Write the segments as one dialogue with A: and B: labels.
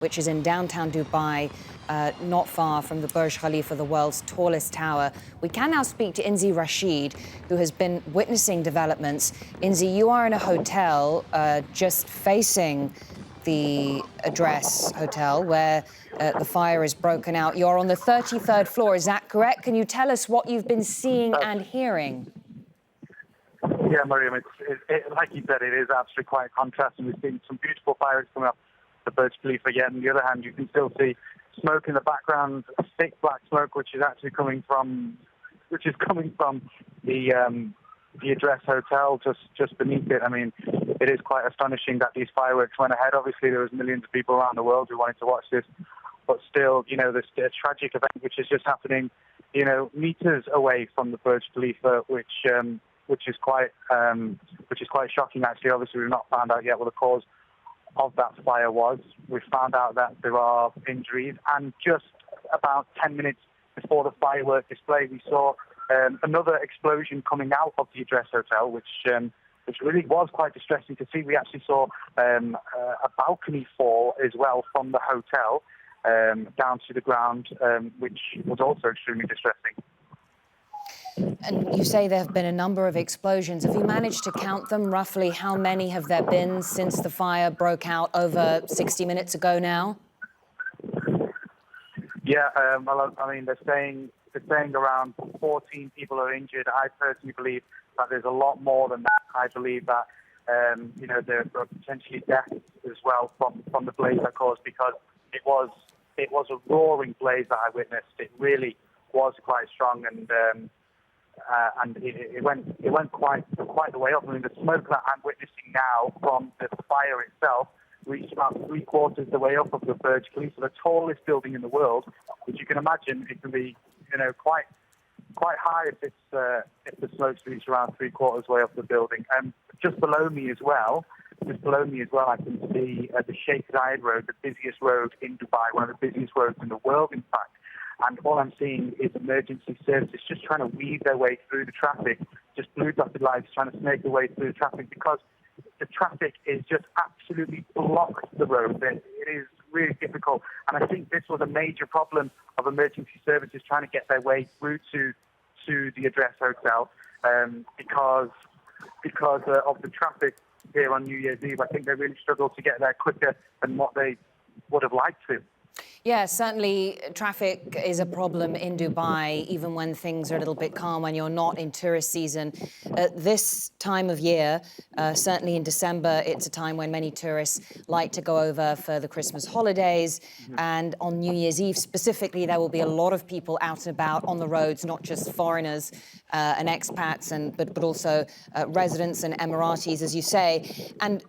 A: which is in downtown Dubai, not far from the Burj Khalifa, the world's tallest tower. We can now speak to Inzy Rashid, who has been witnessing developments. Inzy, you are in a hotel just facing the Address Hotel where the fire is broken out. You're on the 33rd floor, is that correct? Can you tell us what you've been seeing and hearing?
B: Yeah, Miriam, like you said, it is actually quite a contrast, and we've seen some beautiful fires coming up the Burj Khalifa. Yet on the other hand, you can still see smoke in the background, a thick black smoke, which is coming from the Address Hotel just beneath it. I mean, it is quite astonishing that these fireworks went ahead. Obviously, there was millions of people around the world who wanted to watch this, but still, this tragic event which is just happening, meters away from the Burj Khalifa, which is quite shocking. Actually, obviously, we've not found out yet what the cause of that fire was. We found out that there are injuries, and just about 10 minutes before the firework display, we saw another explosion coming out of the Address Hotel, which really was quite distressing to see. We actually saw a balcony fall as well from the hotel down to the ground, which was also extremely distressing.
A: And you say there have been a number of explosions. Have you managed to count them? Roughly how many have there been since the fire broke out over 60 minutes ago now?
B: Yeah, well, I mean, they're saying around 14 people are injured. I personally believe that there's a lot more than that. I believe that, there are potentially deaths as well from the blaze that caused, because it was a roaring blaze that I witnessed. It really was quite strong, and it went quite the way up. I mean, the smoke that I'm witnessing now from the fire itself reached about 3/4 the way up of the Burj Khalifa, the tallest building in the world, which you can imagine it can be, quite high if the smoke's reached around 3/4 way up the building. And just below me as well, I can see the Sheikh Zayed Road, the busiest road in Dubai, one of the busiest roads in the world, in fact. And all I'm seeing is emergency services just trying to weave their way through the traffic, just blue dotted lights trying to snake their way through the traffic, because the traffic is just absolutely blocked the road. It is really difficult. And I think this was a major problem of emergency services trying to get their way through to the Address Hotel, because of the traffic here on New Year's Eve. I think they really struggled to get there quicker than what they would have liked to.
A: Yeah, certainly traffic is a problem in Dubai, even when things are a little bit calm, when you're not in tourist season. At this time of year, certainly in December, it's a time when many tourists like to go over for the Christmas holidays. And on New Year's Eve specifically, there will be a lot of people out and about on the roads, not just foreigners and expats, but also residents and Emiratis, as you say. And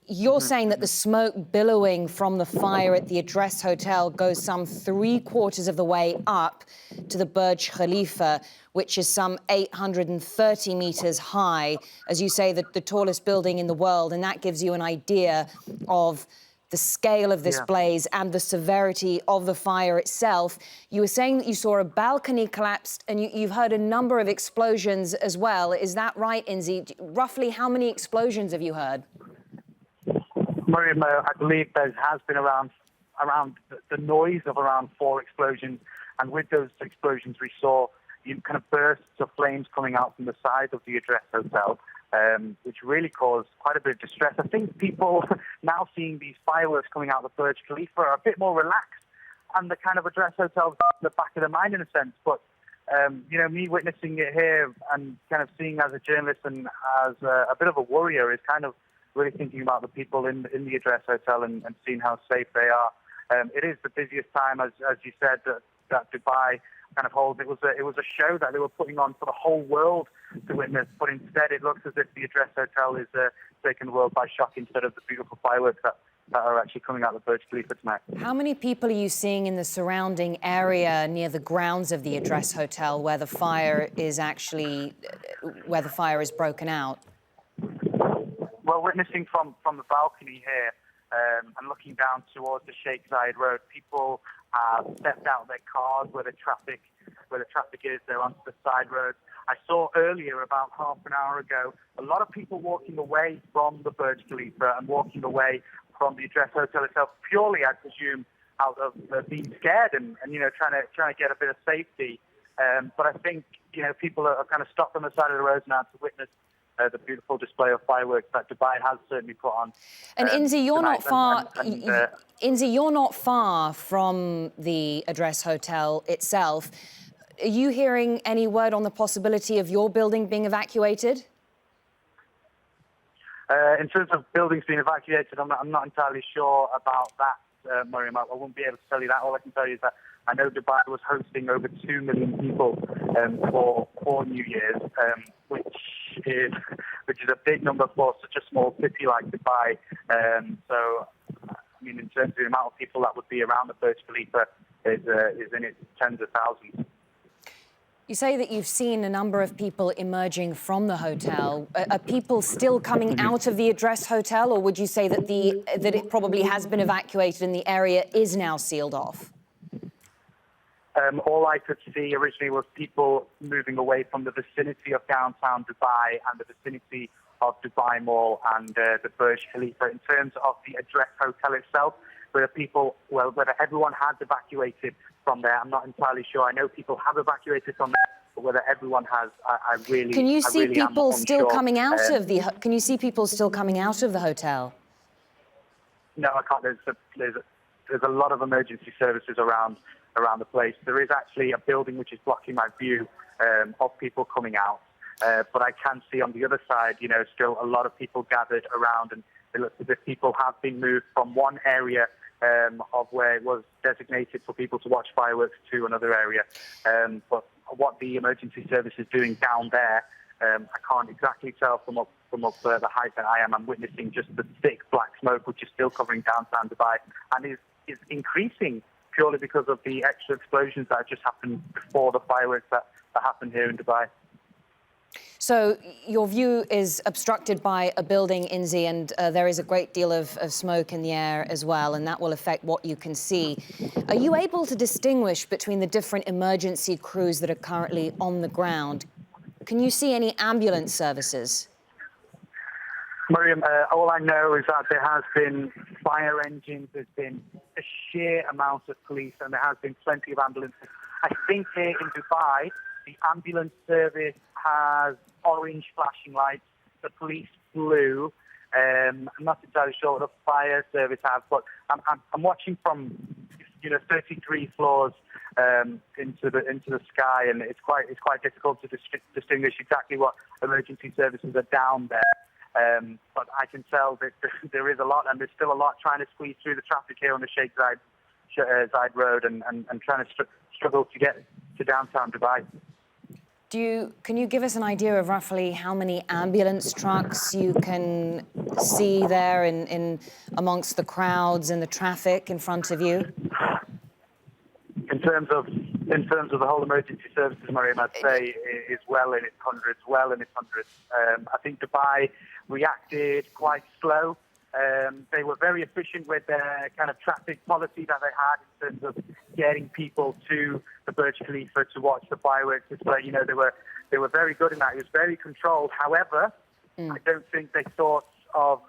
A: you're saying that the smoke billowing from the fire at the Address Hotel goes some 3/4 of the way up to the Burj Khalifa, which is some 830 meters high, as you say, the tallest building in the world. And that gives you an idea of the scale of this blaze and the severity of the fire itself. You were saying that you saw a balcony collapsed, and you've heard a number of explosions as well. Is that right, Inzy? Roughly how many explosions have you heard?
B: Miriam, I believe there has been around the noise of around 4 explosions, and with those explosions we saw kind of bursts of flames coming out from the side of the Address Hotel, which really caused quite a bit of distress. I think people now seeing these fireworks coming out of the Burj Khalifa are a bit more relaxed, and the kind of Address Hotel is at the back of their mind in a sense. But me witnessing it here and kind of seeing as a journalist and as a bit of a worrier is kind of really thinking about the people in the Address Hotel and seeing how safe they are. It is the busiest time, as you said, that Dubai kind of holds. It was a show that they were putting on for the whole world to witness, but instead it looks as if the Address Hotel is taking the world by shock instead of the beautiful fireworks that are actually coming out of the Burj Khalifa tonight.
A: How many people are you seeing in the surrounding area near the grounds of the Address Hotel where the fire is broken out?
B: Well, witnessing from the balcony here and looking down towards the Sheikh Zayed Road, people have stepped out of their cars where the traffic is. They're onto the side roads. I saw earlier, about half an hour ago, a lot of people walking away from the Burj Khalifa and walking away from the Address Hotel itself, purely, I presume, out of being scared and trying to get a bit of safety. But I think people are kind of stopped on the side of the road now to witness the beautiful display of fireworks that Dubai has certainly put on.
A: And Inzy, you're not far.
B: Inzy,
A: you're not far from the Address Hotel itself. Are you hearing any word on the possibility of your building being evacuated?
B: In terms of buildings being evacuated, I'm not entirely sure about that, Miriam. I won't be able to tell you that. All I can tell you is that I know Dubai was hosting over 2 million people for New Year's, which is a big number for such a small city like Dubai. So, I mean, in terms of the amount of people that would be around the Burj Khalifa, is in its tens of thousands.
A: You say that you've seen a number of people emerging from the hotel. Are people still coming out of the Address Hotel, or would you say that that it probably has been evacuated and the area is now sealed off?
B: All I could see originally was people moving away from the vicinity of downtown Dubai and the vicinity of Dubai Mall and the Burj Khalifa. In terms of the Address Hotel itself, whether everyone has evacuated from there, I'm not entirely sure. I know people have evacuated from there, but whether everyone has, I really.
A: Can you see people still coming out
B: of
A: the? Can you see people still coming out of the hotel?
B: No, I can't. There's a lot of emergency services around the place. There is actually a building which is blocking my view of people coming out. But I can see on the other side, still a lot of people gathered around, and it looks as if people have been moved from one area of where it was designated for people to watch fireworks to another area. But what the emergency service is doing down there, I can't exactly tell from up the height that I am. I'm witnessing just the thick black smoke which is still covering downtown Dubai and is increasing purely because of the extra explosions that just happened before the fireworks that happened here in Dubai.
A: So your view is obstructed by a building, Inzy, and there is a great deal of smoke in the air as well, and that will affect what you can see. Are you able to distinguish between the different emergency crews that are currently on the ground? Can you see any ambulance services?
B: Miriam, all I know is that there has been fire engines, there's been a sheer amount of police, and there has been plenty of ambulances. I think here in Dubai, the ambulance service has orange flashing lights, the police blue. I'm not entirely sure what the fire service has, but I'm watching from 33 floors into the sky, and it's quite difficult to distinguish exactly what emergency services are down there. But I can tell that there is a lot, and there's still a lot trying to squeeze through the traffic here on the Sheikh Zayed Road and trying to struggle to get to downtown Dubai.
A: Can you give us an idea of roughly how many ambulance trucks you can see there in amongst the crowds and the traffic in front of you?
B: In terms of the whole emergency services, Miriam, I'd say is well in its hundreds. I think Dubai reacted quite slow. They were very efficient with their kind of traffic policy that they had in terms of getting people to the Burj Khalifa to watch the fireworks display. They were very good in that. It was very controlled. However, I don't think they thought of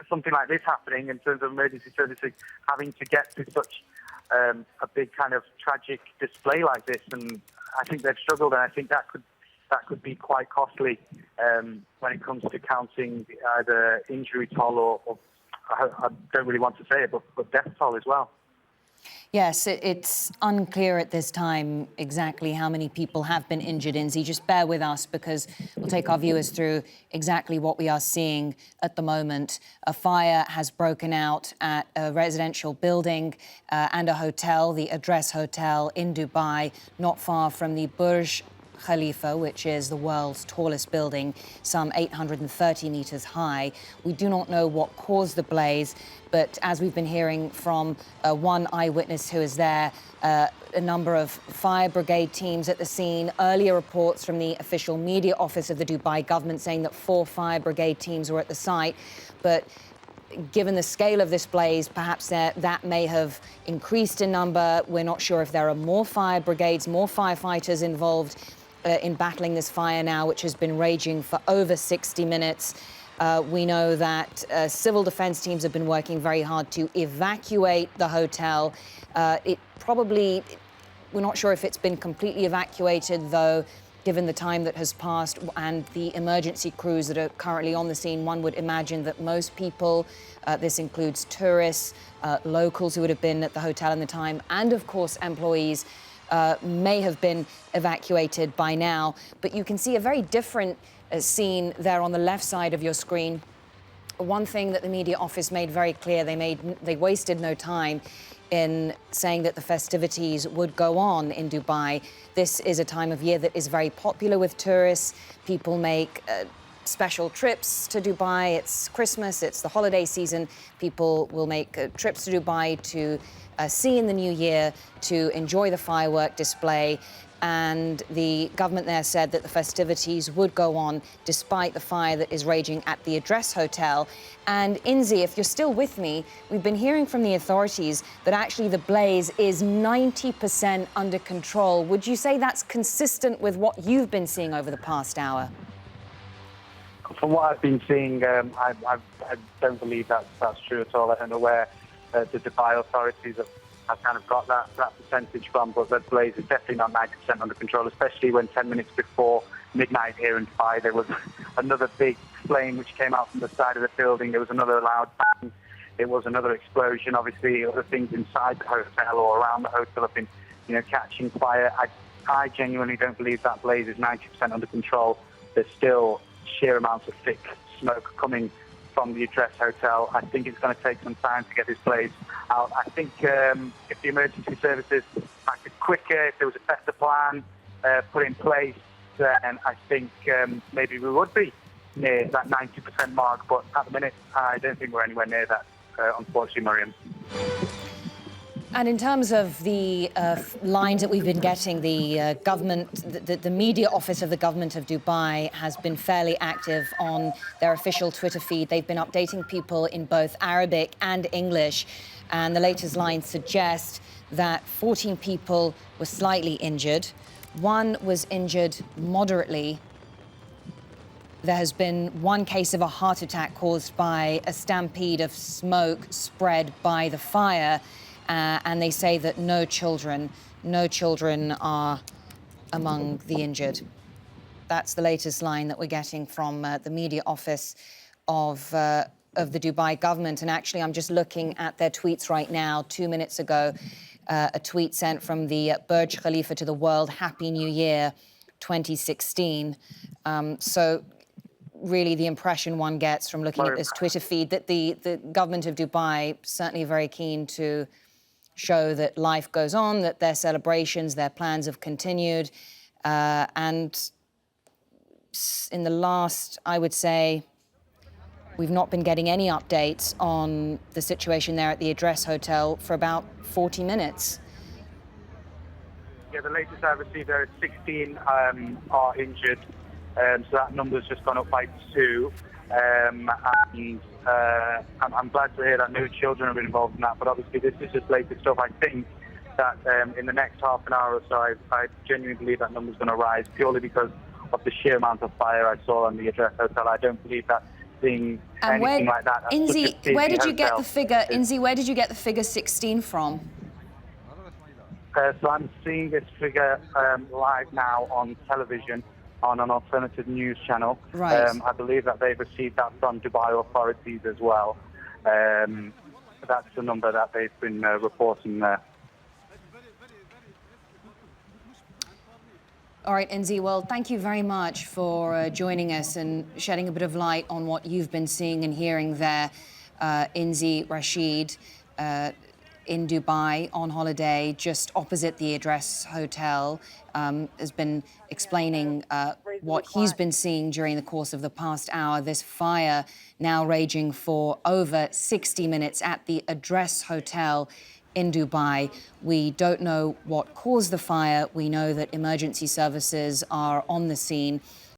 B: something like this happening in terms of emergency services having to get to such a big kind of tragic display like this. And I think they've struggled, and I think that could be quite costly when it comes to counting either injury toll or I don't really want to say it, but death toll as well.
A: Yes, it's unclear at this time exactly how many people have been injured, Inzy. Just bear with us because we'll take our viewers through exactly what we are seeing at the moment. A fire has broken out at a residential building and a hotel, the Address Hotel in Dubai, not far from the Burj Khalifa, which is the world's tallest building, some 830 meters high. We do not know what caused the blaze, but as we've been hearing from one eyewitness who is there, a number of fire brigade teams at the scene, earlier reports from the official media office of the Dubai government saying that 4 fire brigade teams were at the site. But given the scale of this blaze, perhaps that may have increased in number. We're not sure if there are more fire brigades, more firefighters involved in battling this fire now, which has been raging for over 60 minutes. We know that civil defense teams have been working very hard to evacuate the hotel. We're not sure if it's been completely evacuated, though, given the time that has passed and the emergency crews that are currently on the scene. One would imagine that most people, this includes tourists, locals who would have been at the hotel in the time, and of course employees, may have been evacuated by now. But you can see a very different scene there on the left side of your screen. One thing that the media office made very clear, they wasted no time in saying that the festivities would go on in Dubai. This is a time of year that is very popular with tourists. People make special trips to Dubai. It's Christmas, it's the holiday season. People will make trips to Dubai to see in the new year, to enjoy the firework display. And the government there said that the festivities would go on despite the fire that is raging at the Address Hotel. And Inzy, if you're still with me, we've been hearing from the authorities that actually the blaze is 90% under control. Would you say that's consistent with what you've been seeing over the past hour?
B: From what I've been seeing, I don't believe that's true at all. I don't know where the Dubai authorities have kind of got that percentage from, but the blaze is definitely not 90% under control, especially when 10 minutes before midnight here in Dubai, there was another big flame which came out from the side of the building. There was another loud bang. There was another explosion. Obviously, other things inside the hotel or around the hotel have been, catching fire. I genuinely don't believe that blaze is 90% under control. There's still sheer amounts of thick smoke coming from the Address Hotel. I think it's going to take some time to get this blaze out. I think if the emergency services acted quicker, if there was a better plan put in place, then I think maybe we would be near that 90% mark. But at the minute, I don't think we're anywhere near that, unfortunately, Mariam.
A: And in terms of the lines that we've been getting, the government, the media office of the government of Dubai has been fairly active on their official Twitter feed. They've been updating people in both Arabic and English. And the latest lines suggest that 14 people were slightly injured. One was injured moderately. There has been one case of a heart attack caused by a stampede of smoke spread by the fire. And they say that no children are among the injured. That's the latest line that we're getting from the media office of the Dubai government. And actually, I'm just looking at their tweets right now. 2 minutes ago, a tweet sent from the Burj Khalifa to the world, Happy New Year 2016. So really the impression one gets from looking at this Twitter feed that the government of Dubai certainly very keen to show that life goes on, that their celebrations, their plans have continued. And in the last, I would say, we've not been getting any updates on the situation there at the Address Hotel for about 40 minutes.
B: Yeah, the latest I received there is 16 are injured. So that number's just gone up by 2. And I'm glad to hear that no children are involved in that. But obviously, this is just latest stuff. I think that in the next half an hour or so, I genuinely believe that number's going to rise purely because of the sheer amount of fire I saw on the Address Hotel. I don't believe that seeing anything like that.
A: Inzy, where did you get the figure? Inzy, where did you get the figure 16 from?
B: So I'm seeing this figure live now on television, on an alternative news channel.
A: Right.
B: I believe that they've received that from Dubai authorities as well. That's the number that they've been reporting there.
A: All right, Inzy, well, thank you very much for joining us and shedding a bit of light on what you've been seeing and hearing there. Inzy Rashid in Dubai on holiday, just opposite the Address Hotel, has been explaining what he's been seeing during the course of the past hour. This fire now raging for over 60 minutes at the Address Hotel in Dubai. We don't know what caused the fire. We know that emergency services are on the scene.